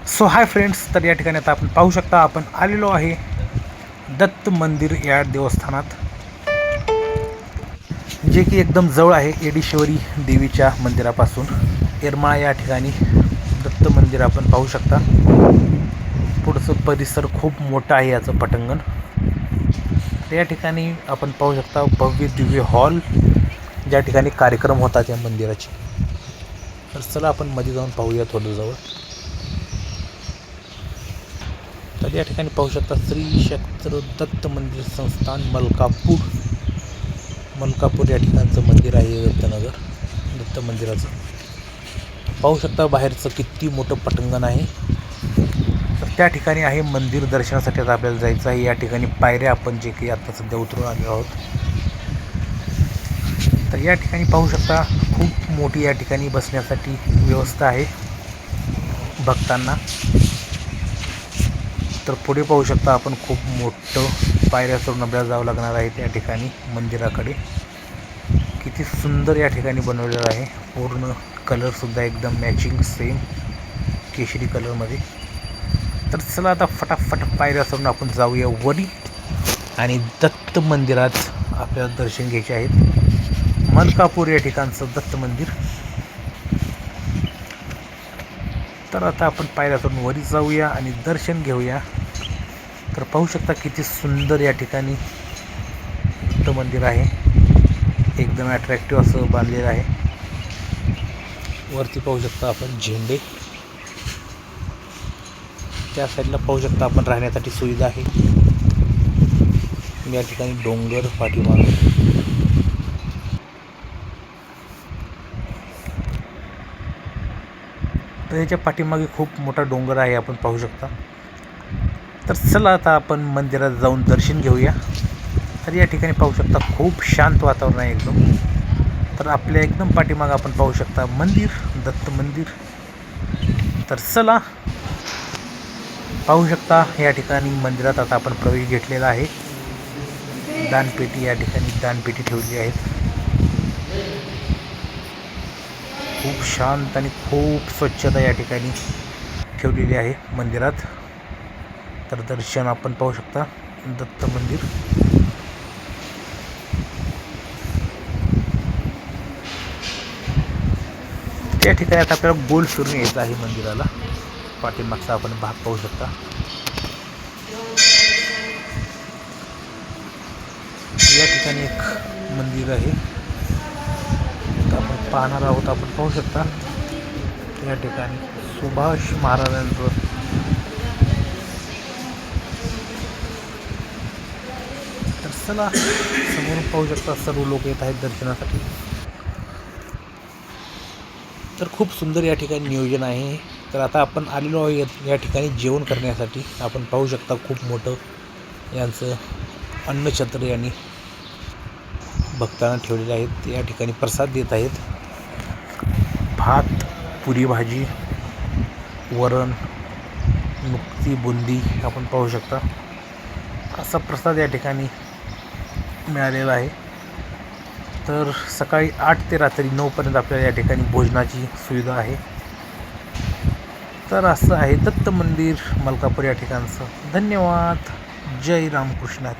So hi friends, तर या ठिकाणी आता आपण पाहू शकता आपण आलेलो आहे दत्त मंदिर या देवस्थानात, जे की एकदम जवळ आहे येडेश्वरी देवीच्या मंदिरापासून. येरमाळा या ठिकाणी दत्त मंदिर आपण पाहू शकता. पुढचं परिसर खूप मोठं आहे याचं पटांगण. या ठिकाणी आपण पाहू शकता भव्य दिव्य हॉल, ज्या ठिकाणी कार्यक्रम होतात या मंदिराचे. तर चला आपण मध्ये जाऊन पाहूया थोडं जवळ. तर या ठिकाणी पाहू शकता श्री क्षेत्र दत्त मंदिर संस्थान मलकापूर या ठिकाणचं मंदिर आहे. दत्त मंदिराचं पाहू शकता बाहेरचं किती मोठं पटांगण आहे. तर त्या ठिकाणी आहे मंदिर दर्शनासाठी आता आपल्याला जायचं आहे. या ठिकाणी पायऱ्या आपण जे काही आता सध्या उतरून आलेलो आहोत. तर या ठिकाणी पाहू शकता खूप मोठी या ठिकाणी बसण्यासाठी व्यवस्था आहे भक्तांना. तर पुढे पाहू शकता आपण खूप मोठं पायऱ्या चढून आपल्याला जावं लागणार आहे त्या ठिकाणी मंदिराकडे. किती सुंदर या ठिकाणी बनवलेलं आहे. पूर्ण कलरसुद्धा एकदम मॅचिंग सेम केशरी कलरमध्ये. तर चला आता फटाफट पायऱ्या चढून आपण जाऊया वरी आणि दत्त मंदिरात आपल्याला दर्शन घ्यायचे आहेत. मलकापूर या ठिकाणचं दत्त मंदिर. तर आता आपण पायऱ्या चढून वरी जाऊया आणि दर्शन घेऊया. तर पाहू शकता किती सुंदर या ठिकाणी दत्त मंदिर आहे. एकदम अट्रॅक्टिव्ह असं बांधलेलं आहे. वरती पाहू शकता आपण झेंडे. त्या साईडला पाहू शकता आपण राहण्यासाठी सुविधा आहे. या ठिकाणी डोंगर पाठीमागे. तर याच्या पाठीमागे खूप मोठा डोंगर आहे आपण पाहू शकता. तर चला आता आपण मंदिरात जाऊन दर्शन घेऊया. तर या ठिकाणी पाहू शकता खूप शांत वातावरण आहे एकदम. तर आपल्या एकदम पाठीमागं आपण पाहू शकता मंदिर, दत्त मंदिर. तर चला पाहू शकता या ठिकाणी मंदिरात आता आपण प्रवेश घेतलेला आहे. दानपेटी या ठिकाणी दानपेटी ठेवली आहेत. खूप शांत आणि खूप स्वच्छता या ठिकाणी ठेवलेली आहे मंदिरात. तर दर्शन आपण पाहू शकता दत्त मंदिर. त्या ठिकाणी आता आपल्याला गोल फिरून यायचं आहे मंदिराला. पाठीमागचा आपण भाग पाहू शकता. या ठिकाणी एक मंदिर आहे आपण पाहणार आहोत. आपण पाहू शकता या ठिकाणी सुभाष महाराजांचं. तर चला समोरून पाहू शकता सर्व लोक येत आहेत दर्शनासाठी. तर खूप सुंदर या ठिकाणी नियोजन आहे. तर आता आपण आलेलो आहोत या ठिकाणी जेवण करण्यासाठी. आपण पाहू शकता खूप मोठं यांचं अन्नछत्र यांनी भक्तांना ठेवलेले आहेत. या ठिकाणी प्रसाद देत आहेत. भात, पुरी भाजी, वरण, नुकती बुंदी आपण पाहू शकता. असा प्रसाद या ठिकाणी मिळालेला आहे. तर सकाळी 8 ते रात्री 9 पर्यंत आपल्याला या ठिकाणी भोजनाची सुविधा आहे. तर असं आहे दत्त मंदिर मलकापूर या ठिकाणचं. धन्यवाद. जय रामकृष्ण.